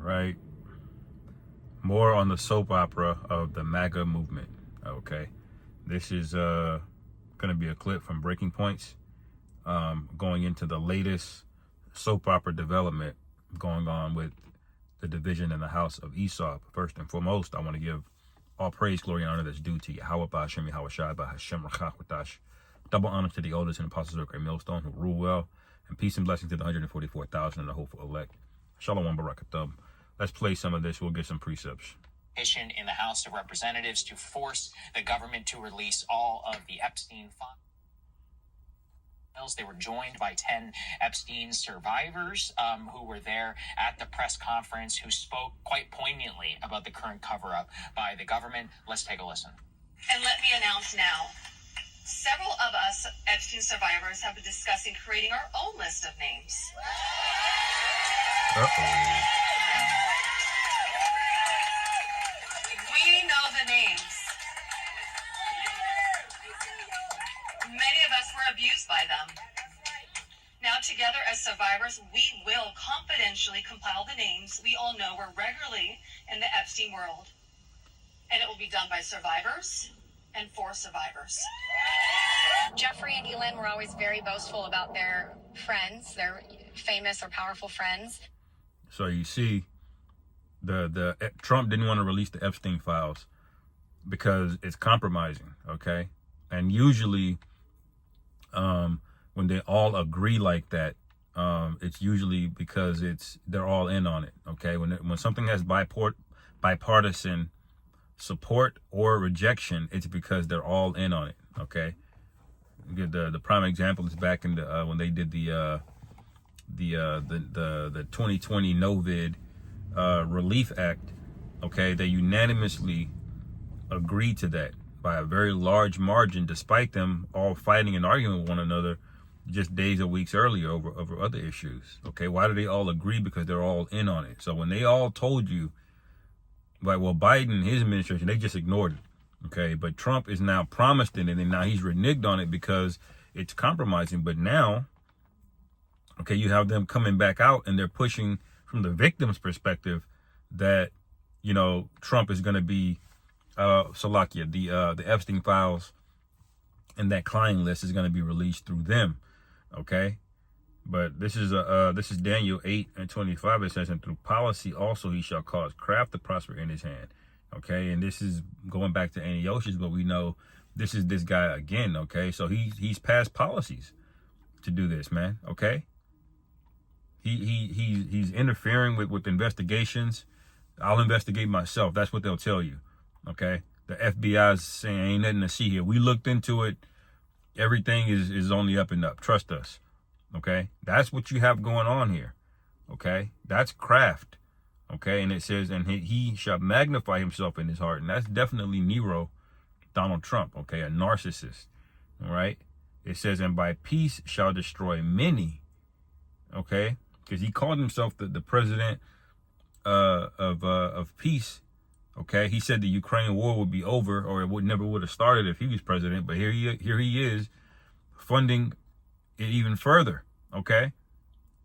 right? More on the soap opera of the MAGA movement, okay? This is going to be a clip from Breaking Points, going into the latest soap opera development going on with the division in the house of Esau. First and foremost, I want to give all praise, glory, and honor that's due to Yahweh Ba'Hashem, Yahweh Shai Ba'Hashem, Rachach. Double honor to the elders and apostles of Great Millstone who rule well, and peace and blessings to the 144,000 and the hopeful elect. Shalom Barakatum. Let's play some of this. We'll get some precepts. In the House of Representatives to force the government to release all of the Epstein files. They were joined by 10 Epstein survivors who were there at the press conference, who spoke quite poignantly about the current cover-up by the government. Let's take a listen. And let me announce now, several of us Epstein survivors have been discussing creating our own list of names. We know the names. Many of us were abused by them. Now, together as survivors, we will confidentially compile the names we all know were regularly in the Epstein world. And it will be done by survivors and for survivors. Jeffrey and Elin were always very boastful about their friends, their famous or powerful friends. So you see, the Trump didn't want to release the Epstein files because it's compromising, okay? And usually, when they all agree like that, it's usually because they're all in on it, okay? When something has bipartisan support or rejection, it's because they're all in on it, okay? The prime example is back in the when they did the 2020 NOVID Relief Act, okay? They unanimously agreed to that by a very large margin, despite them all fighting and arguing with one another just days or weeks earlier over other issues, okay? Why do they all agree? Because they're all in on it. So when they all told you, like, well, Biden and his administration, they just ignored it, okay? But Trump is now promised it, and then now he's reneged on it because it's compromising. But now, okay, you have them coming back out, and they're pushing from the victim's perspective that, you know, Trump is going to be Salakia, the Epstein files and that client list is going to be released through them, okay? But this is Daniel 8:25. It says, and through policy also he shall cause craft to prosper in his hand, okay? And this is going back to Antiochus, but we know this is this guy again, okay? So he's passed policies to do this, man, okay? He's interfering with investigations. I'll investigate myself. That's what they'll tell you. Okay, the FBI is saying ain't nothing to see here. We looked into it. Everything is only up and up. Trust us. Okay, that's what you have going on here. Okay, that's craft. Okay, and it says, and he shall magnify himself in his heart, and that's definitely Nero, Donald Trump. Okay, a narcissist. All right, it says, and by peace shall destroy many. Okay, because he called himself the president of peace. Okay, he said the Ukraine war would be over, or it never would have started if he was president. But here he is, funding it even further. Okay,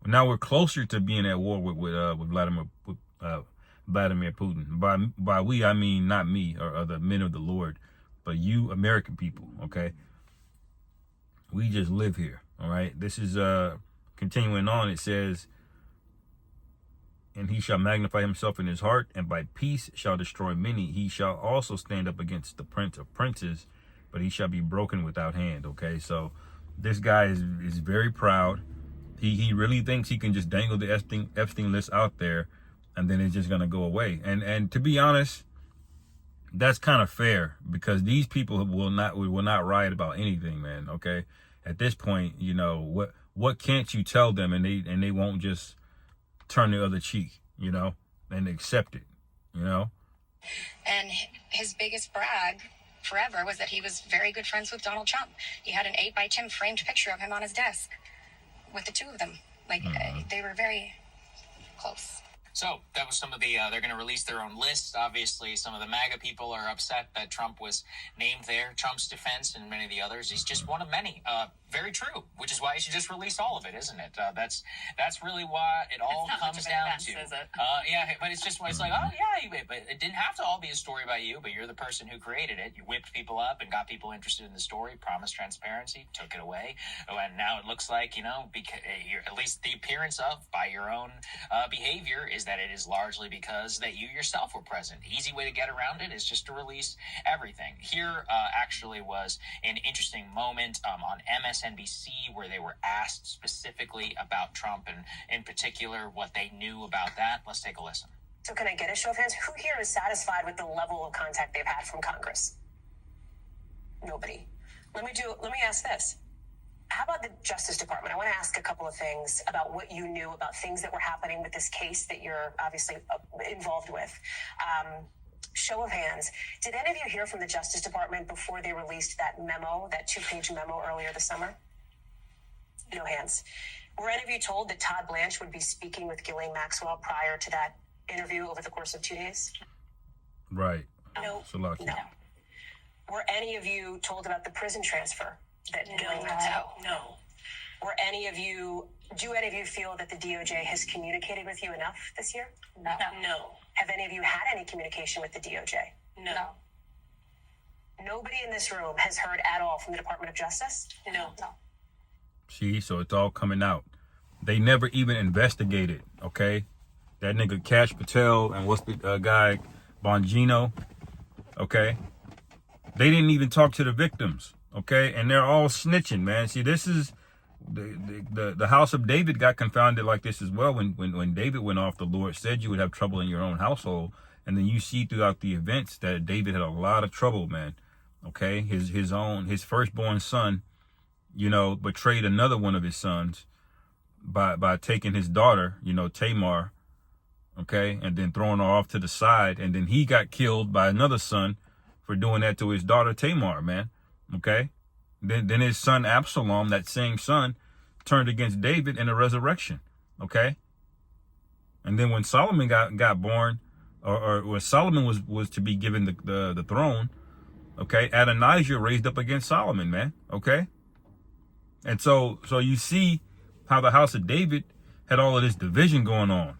now we're closer to being at war with Vladimir Putin. By we, I mean not me or the men of the Lord, but you American people. Okay, we just live here. All right, this is continuing on. It says, and he shall magnify himself in his heart, and by peace shall destroy many. He shall also stand up against the prince of princes, but he shall be broken without hand. Okay, so this guy is very proud. He really thinks he can just dangle the Epstein list out there, and then it's just gonna go away. And to be honest, that's kind of fair, because these people will not riot about anything, man. Okay, at this point, you know what can't you tell them, and they won't just turn the other cheek, you know, and accept it, you know. And his biggest brag forever was that he was very good friends with Donald Trump. He had an 8x10 framed picture of him on his desk with the two of them. Like, they were very close. So that was some of the, they're going to release their own list. Obviously, some of the MAGA people are upset that Trump was named there. Trump's defense and many of the others, he's just one of many. Very true, which is why you should just release all of it, isn't it? That's really what it all comes down to. Is it? Yeah, but it's just, it's like, oh yeah, but it didn't have to all be a story by you, but you're the person who created it. You whipped people up and got people interested in the story, promised transparency, took it away. And now it looks like, because at least the appearance of, by your own behavior, is that it is largely because that you yourself were present. The easy way to get around it is just to release everything. Here actually was an interesting moment on MSNBC where they were asked specifically about Trump and in particular what they knew about that. Let's take a listen. So can I get a show of hands? Who here is satisfied with the level of contact they've had from Congress? Nobody. Let me ask this. How about the Justice Department? I want to ask a couple of things about what you knew about things that were happening with this case that you're obviously involved with. Show of hands. Did any of you hear from the Justice Department before they released that memo, that 2-page memo earlier this summer? No hands. Were any of you told that Todd Blanche would be speaking with Ghislaine Maxwell prior to that interview over the course of 2 days? Right. No. No. Were any of you told about the prison transfer? No. Do any of you feel that the DOJ has communicated with you enough this year? No. Have any of you had any communication with the DOJ? No. Nobody in this room has heard at all from the Department of Justice? No. See, so it's all coming out. They never even investigated, okay? That nigga Cash Patel and what's the guy, Bongino, okay? They didn't even talk to the victims, okay? And they're all snitching, man. See, this is the house of David got confounded like this as well. When David went off, the Lord said you would have trouble in your own household. And then you see throughout the events that David had a lot of trouble, man. Okay, his firstborn son, betrayed another one of his sons by taking his daughter, Tamar, okay, and then throwing her off to the side, and then he got killed by another son for doing that to his daughter Tamar, man. Okay, then his son Absalom, that same son, turned against David in the resurrection. Okay, and then when Solomon got born, or when Solomon was to be given the throne, okay, Adonijah raised up against Solomon, man. Okay, and so you see how the house of David had all of this division going on,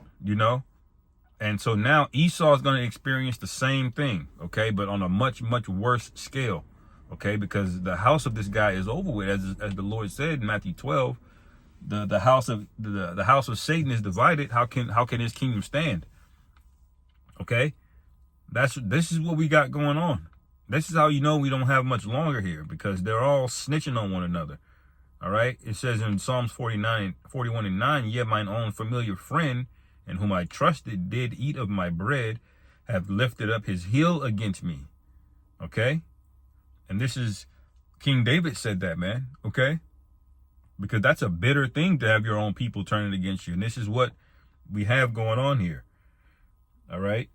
and so now Esau is going to experience the same thing, okay, but on a much, much worse scale, okay, because the house of this guy is over with, as the Lord said in Matthew 12, the house of Satan is divided. How can his kingdom stand? Okay, this is what we got going on. This is how we don't have much longer here, because they're all snitching on one another. All right, it says in Psalms 41:9, yet mine own familiar friend, in whom I trusted, did eat of my bread, have lifted up his heel against me. Okay, and this is King David said that, man. Okay, because that's a bitter thing to have your own people turning against you, and this is what we have going on here. All right.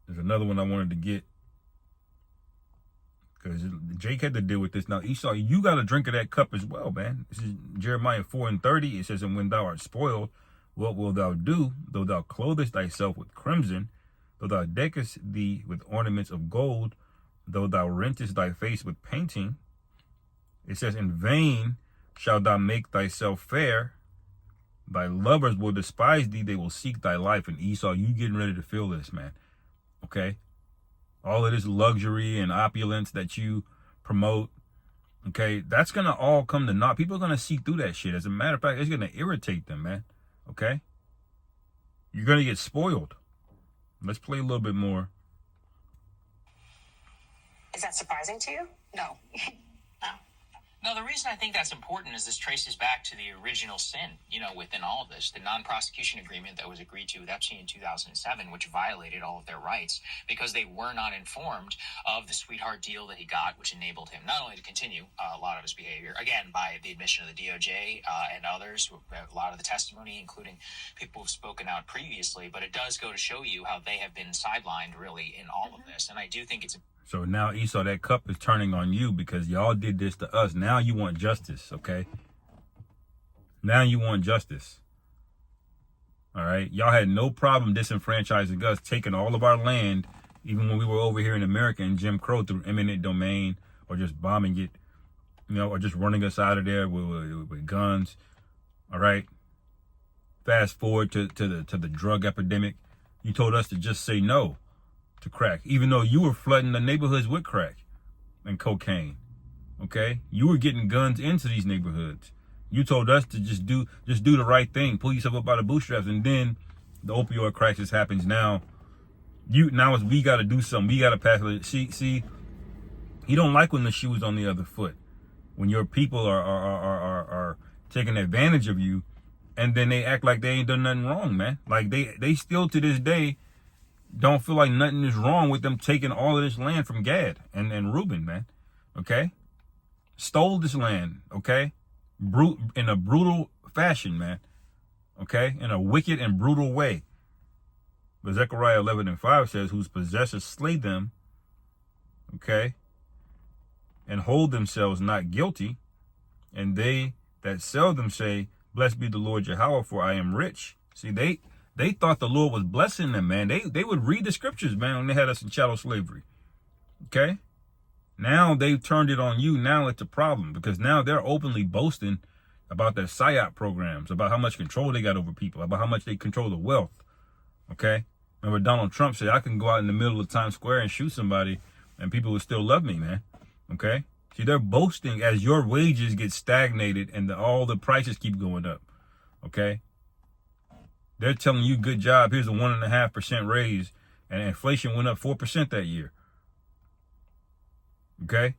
There's another one I wanted to get, because Jake had to deal with this. Now, Esau, you got to drink of that cup as well, man. This is Jeremiah 4:30. It says, and when thou art spoiled, what wilt thou do? Though thou clothest thyself with crimson, though thou deckest thee with ornaments of gold, though thou rentest thy face with painting. It says, in vain shalt thou make thyself fair. Thy lovers will despise thee. They will seek thy life. And Esau, you getting ready to feel this, man. Okay. All of this luxury and opulence that you promote. Okay. That's going to all come to naught. People are going to see through that shit. As a matter of fact, it's going to irritate them, man. Okay. You're going to get spoiled. Let's play a little bit more. Is that surprising to you? No. No, the reason I think that's important is this traces back to the original sin, within all of this, the non-prosecution agreement that was agreed to with Epstein in 2007, which violated all of their rights because they were not informed of the sweetheart deal that he got, which enabled him not only to continue a lot of his behavior, again, by the admission of the DOJ and others, a lot of the testimony, including people who've spoken out previously, but it does go to show you how they have been sidelined really in all of this. And I do think it's So now, Esau, that cup is turning on you because y'all did this to us. Now you want justice, okay? Now you want justice. All right. Y'all had no problem disenfranchising us, taking all of our land, even when we were over here in America in Jim Crow through eminent domain, or just bombing it, or just running us out of there with guns. All right. Fast forward to the drug epidemic. You told us to just say no to crack, even though you were flooding the neighborhoods with crack and cocaine. Okay. You were getting guns into these neighborhoods. You told us to just do the right thing, pull yourself up by the bootstraps, and then the opioid crisis happens. Now we got to do something. We got to pass it. See, you don't like when the shoe's on the other foot, when your people are taking advantage of you, and then they act like they ain't done nothing wrong, man. Like they still to this day don't feel like nothing is wrong with them taking all of this land from Gad and Reuben, man. Okay, stole this land. Okay. In a brutal fashion, man. Okay? In a wicked and brutal way. But Zechariah 11:5 says, whose possessors slay them, okay, and hold themselves not guilty, and they that sell them say, blessed be the Lord Yahweh, for I am rich. See, they thought the Lord was blessing them, man. They would read the scriptures, man, when they had us in chattel slavery. Okay? Now they've turned it on you. Now it's a problem, because now they're openly boasting about their PSYOP programs, about how much control they got over people, about how much they control the wealth. Okay? Remember Donald Trump said, I can go out in the middle of Times Square and shoot somebody and people would still love me, man. Okay? See, they're boasting as your wages get stagnated and all the prices keep going up. Okay? They're telling you, good job, here's a 1.5% raise, and inflation went up 4% that year. Okay?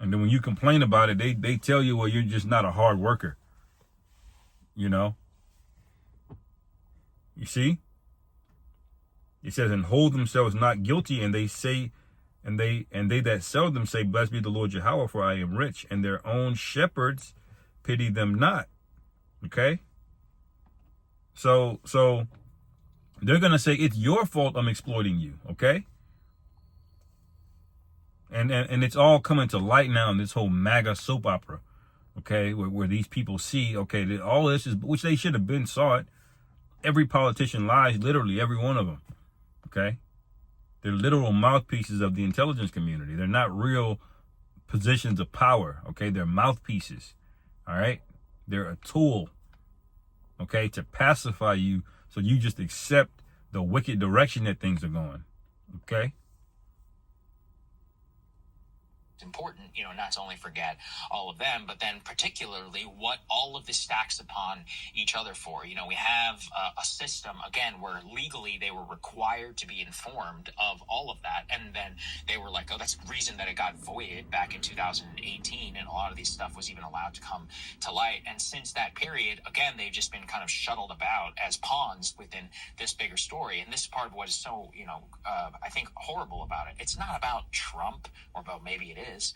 And then when you complain about it, they tell you, well, you're just not a hard worker. You know? You see? It says, and hold themselves not guilty, and they say, and they that sell them say, blessed be the Lord Yahweh, for I am rich, and their own shepherds pity them not. Okay? So they're gonna say it's your fault I'm exploiting you, okay? And it's all coming to light now in this whole MAGA soap opera, okay, where these people see, okay, that all this is, which they should have been saw it. Every politician lies, literally every one of them, okay? They're literal mouthpieces of the intelligence community. They're not real positions of power, okay? They're mouthpieces, all right? They're a tool, okay, to pacify you so you just accept the wicked direction that things are going, okay? Important, not to only forget all of them, but then particularly what all of this stacks upon each other for. We have a system, again, where legally they were required to be informed of all of that. And then they were like, oh, that's the reason that it got voided back in 2018. And a lot of these stuff was even allowed to come to light. And since that period, again, they've just been kind of shuttled about as pawns within this bigger story. And this is part of what is so, I think horrible about it. It's not about Trump, or about maybe it is.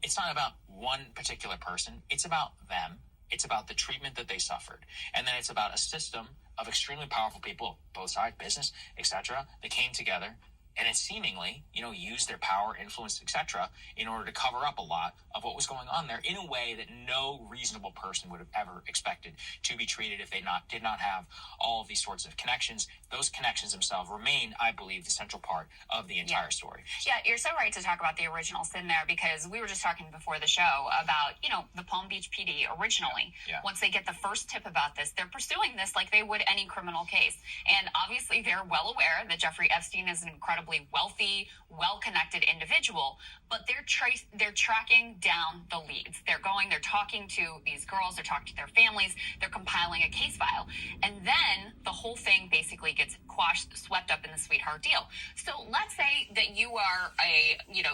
It's not about one particular person. It's about them. It's about the treatment that they suffered. And then it's about a system of extremely powerful people, both sides, business, etc., that came together and it seemingly, used their power, influence, etc., in order to cover up a lot of what was going on there in a way that no reasonable person would have ever expected to be treated if they did not have all of these sorts of connections. Those connections themselves remain, I believe, the central part of the entire story. Yeah, you're so right to talk about the original sin there, because we were just talking before the show about, the Palm Beach PD originally. Yeah. Once they get the first tip about this, they're pursuing this like they would any criminal case. And obviously they're well aware that Jeffrey Epstein is an incredibly wealthy, well-connected individual, but they're tracking down the leads. They're talking to these girls, they're talking to their families, they're compiling a case file. And then the whole thing basically gets quashed, swept up in the sweetheart deal. So let's say that you are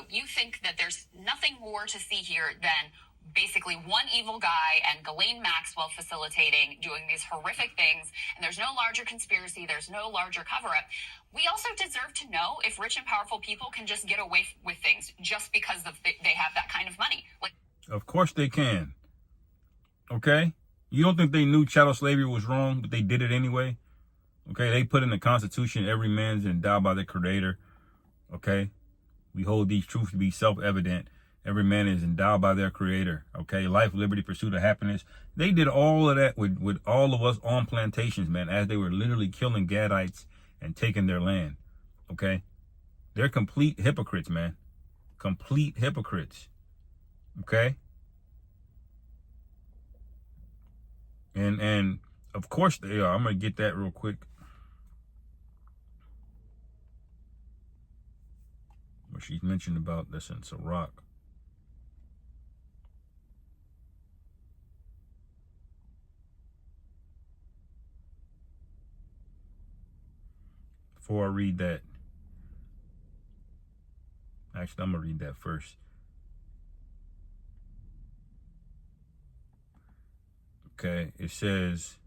you think that there's nothing more to see here than basically one evil guy and Ghislaine Maxwell facilitating, doing these horrific things, and there's no larger conspiracy, there's no larger cover-up. We also deserve to know if rich and powerful people can just get away with things just because they have that kind of money. Of course they can. Okay? You don't think they knew chattel slavery was wrong, but they did it anyway? Okay? They put in the Constitution, every man is endowed by the Creator. Okay? We hold these truths to be self-evident. Every man is endowed by their creator. Okay, life, liberty, pursuit of happiness. They did all of that with all of us on plantations, man, as they were literally killing Gadites and taking their land. Okay, they're complete hypocrites, man. Complete hypocrites. Okay. And of course they are. I'm gonna get that real quick. What she's mentioned about this in Sirach. Before I read that, actually, I'm gonna read that first. Okay, it says,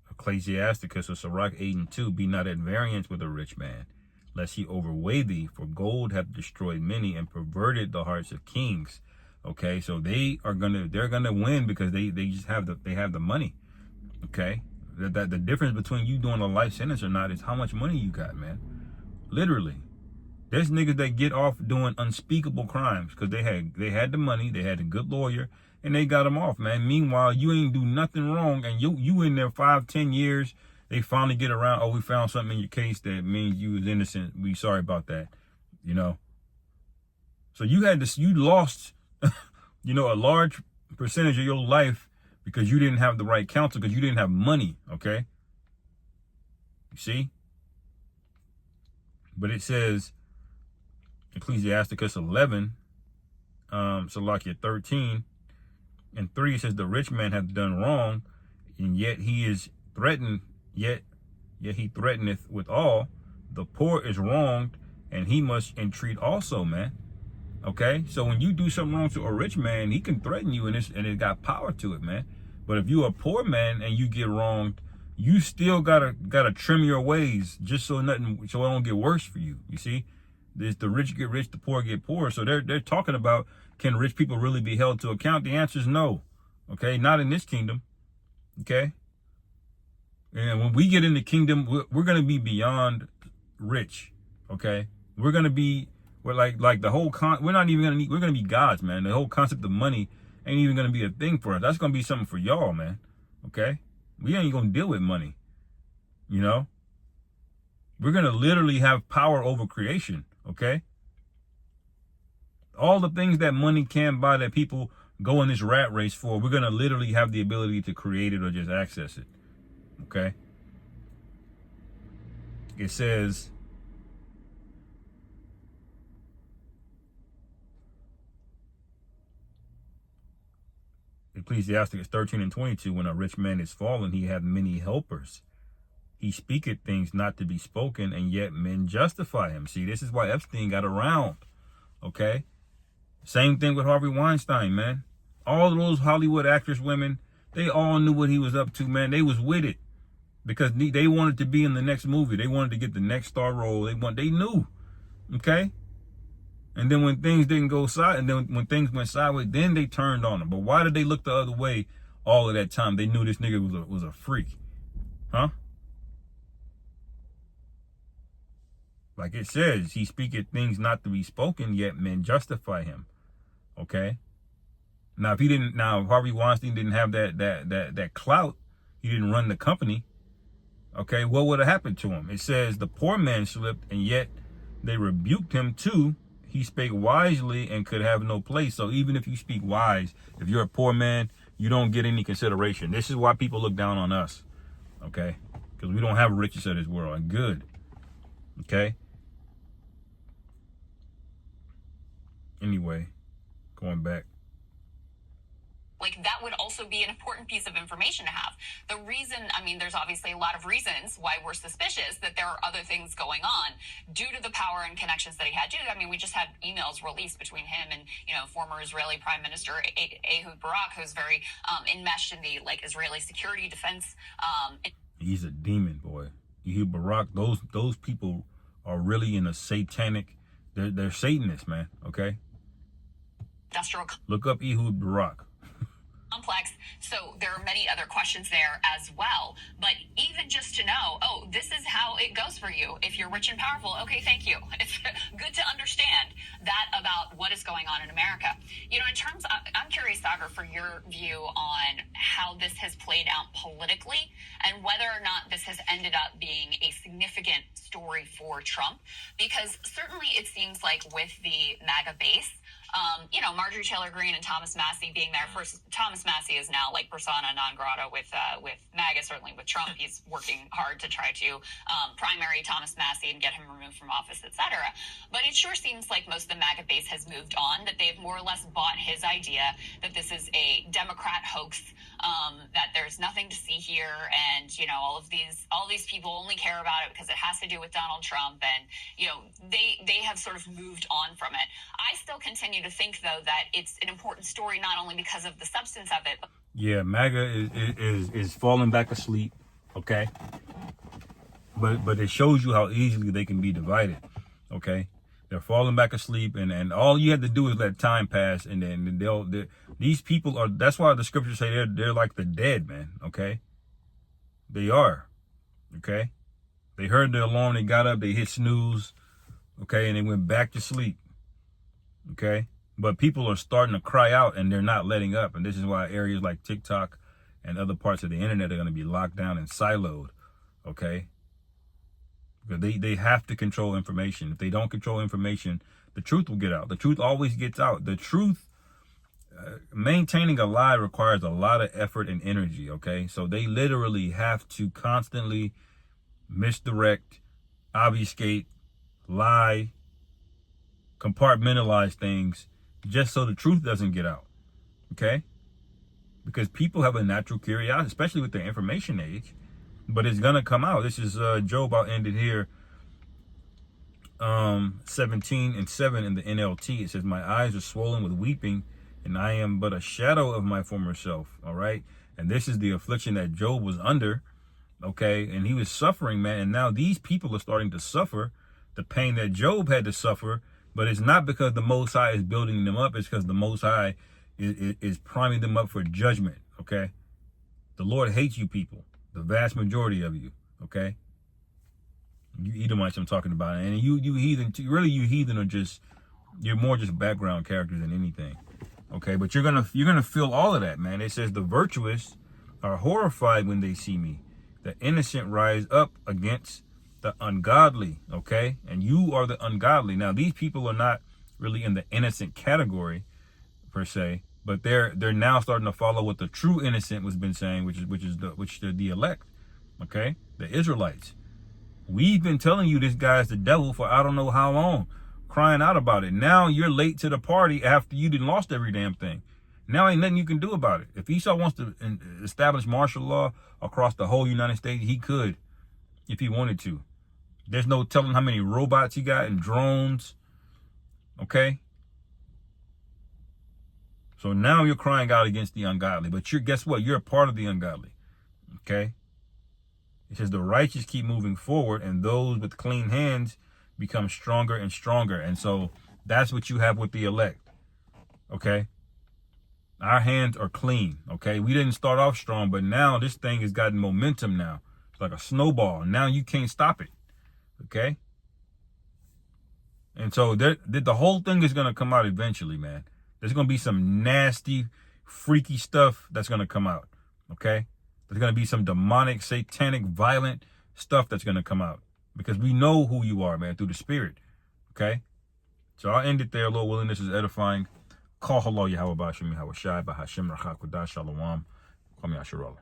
Ecclesiasticus or Sirach 8:2, be not at variance with a rich man, lest he overweigh thee, for gold hath destroyed many and perverted the hearts of kings. Okay, so they're gonna win because they just have the money. Okay, that the difference between you doing a life sentence or not is how much money you got, man. Literally, there's niggas that get off doing unspeakable crimes because they had the money, they had a good lawyer, and they got them off, man. Meanwhile, you ain't do nothing wrong, and you in there 5-10 years. They finally get around. Oh, we found something in your case that means you was innocent. We sorry about that, you know. So you lost, you know, a large percentage of your life because you didn't have the right counsel, because you didn't have money. Okay. You see. But it says, Ecclesiasticus 11, Salakia 13 and 3, says the rich man hath done wrong, and yet he is threatened, yet he threateneth with all. The poor is wronged, and he must entreat also, man. Okay, so when you do something wrong to a rich man, he can threaten you, and it got power to it, man. But if you're a poor man and you get wronged, you still gotta trim your ways just so it don't get worse for you. You see, there's the rich get rich, the poor get poor. So they're talking about, can rich people really be held to account? The answer is no. Okay, not in this kingdom. Okay, and when we get in the kingdom, we're gonna be beyond rich. Okay, we're like the whole we're not even gonna need. We're gonna be gods, man. The whole concept of money ain't even gonna be a thing for us. That's gonna be something for y'all, man. Okay, we ain't gonna deal with money. You know, we're gonna literally have power over creation. Okay. All the things that money can buy that people go in this rat race for, we're going to literally have the ability to create it or just access it. Okay. It says, Ecclesiasticus 13:22, when a rich man is fallen, he hath many helpers. He speaketh things not to be spoken, and yet men justify him. See, this is why Epstein got around. Okay. Same thing with Harvey Weinstein, man. All of those Hollywood actress women, they all knew what he was up to, man. They was with it because they wanted to be in the next movie. They wanted to get the next star role. They knew, okay? And then when things didn't go when things went sideways, then they turned on him. But why did they look the other way all of that time? They knew this nigga was a freak, huh? Like it says, he speaketh things not to be spoken, yet men justify him. Okay. Now, if Harvey Weinstein didn't have that clout, he didn't run the company. Okay, what would have happened to him? It says the poor man slipped, and yet they rebuked him too. He spake wisely and could have no place. So even if you speak wise, if you're a poor man, you don't get any consideration. This is why people look down on us. Okay, because we don't have riches of this world. And good. Okay. Anyway, going back. Like, that would also be an important piece of information to have. The reason, I mean, there's obviously a lot of reasons why we're suspicious that there are other things going on due to the power and connections that he had. I mean, we just had emails released between him and, you know, former Israeli Prime Minister Ehud Barak, who's very enmeshed in the, like, Israeli security defense. He's a demon, boy. Ehud Barak, those people are really in a satanic, they're Satanists, man, okay? Industrial Look up Ehud Barak. complex. So So there are many other questions there as well. But even just to know, oh, this is how it goes for you if you're rich and powerful. Okay, thank you. It's good to understand that about what is going on in America. You know, in terms of, I'm curious, Sagar, for your view on how this has played out politically and whether or not this has ended up being a significant story for Trump. Because certainly it seems like with the MAGA base, you know, Marjorie Taylor Greene and Thomas Massie being there. First, Thomas Massie is now like persona non grata with MAGA. Certainly with Trump, he's working hard to try to primary Thomas Massie and get him removed from office, etc. But it sure seems like most of the MAGA base has moved on. That they've more or less bought his idea that this is a Democrat hoax. That there's nothing to see here, and you know all these people only care about it because it has to do with Donald Trump, and you know they have sort of moved on from it. I still continue to think though that it's an important story not only because of the substance of it. Yeah, MAGA is falling back asleep, okay? But it shows you how easily they can be divided, okay? They're falling back asleep, and all you have to do is let time pass, and then these people are. That's why the scriptures say they're like the dead, man. Okay, they are. Okay, they heard the alarm, they got up, they hit snooze, okay, and they went back to sleep. Okay, but people are starting to cry out, and they're not letting up, and this is why areas like TikTok and other parts of the internet are going to be locked down and siloed. Okay. Because they have to control information. If they don't control information, the truth will get out. The truth always gets out. The truth, maintaining a lie requires a lot of effort and energy, okay? So they literally have to constantly misdirect, obfuscate, lie, compartmentalize things just so the truth doesn't get out, okay? Because people have a natural curiosity, especially with the information age. But it's going to come out. This is Job. I'll end it here. 17:7 in the NLT. It says, my eyes are swollen with weeping, and I am but a shadow of my former self. All right. And this is the affliction that Job was under. Okay. And he was suffering, man. And now these people are starting to suffer the pain that Job had to suffer. But it's not because the Most High is building them up. It's because the Most High is priming them up for judgment. Okay. The Lord hates you people. The vast majority of you, okay? You Edomites I'm talking about. And you heathen, really you heathen are just, you're more just background characters than anything, okay? But you're gonna feel all of that, man. It says the virtuous are horrified when they see me. The innocent rise up against the ungodly, okay? And you are the ungodly. Now, these people are not really in the innocent category, per se. But they're now starting to follow what the true innocent was been saying, which is the elect, okay, the Israelites. We've been telling you this guy's the devil for I don't know how long, crying out about it. Now you're late to the party after you done lost every damn thing. Now ain't nothing you can do about it. If Esau wants to establish martial law across the whole United States, he could, if he wanted to. There's no telling how many robots he got and drones, okay. So now you're crying out against the ungodly. But guess what? You're a part of the ungodly. Okay? It says the righteous keep moving forward, and those with clean hands become stronger and stronger. And so that's what you have with the elect. Okay? Our hands are clean. Okay? We didn't start off strong, but now this thing has gotten momentum now. It's like a snowball. Now you can't stop it. Okay? And so the whole thing is going to come out eventually, man. There's going to be some nasty, freaky stuff that's going to come out, okay? There's going to be some demonic, satanic, violent stuff that's going to come out because we know who you are, man, through the Spirit, okay? So I'll end it there. Lord willing, this is edifying. Call hello, Yahweh Bashim, Yahweh Shai, Bahashim, Rachak, Shalom. Kwame Asherallah.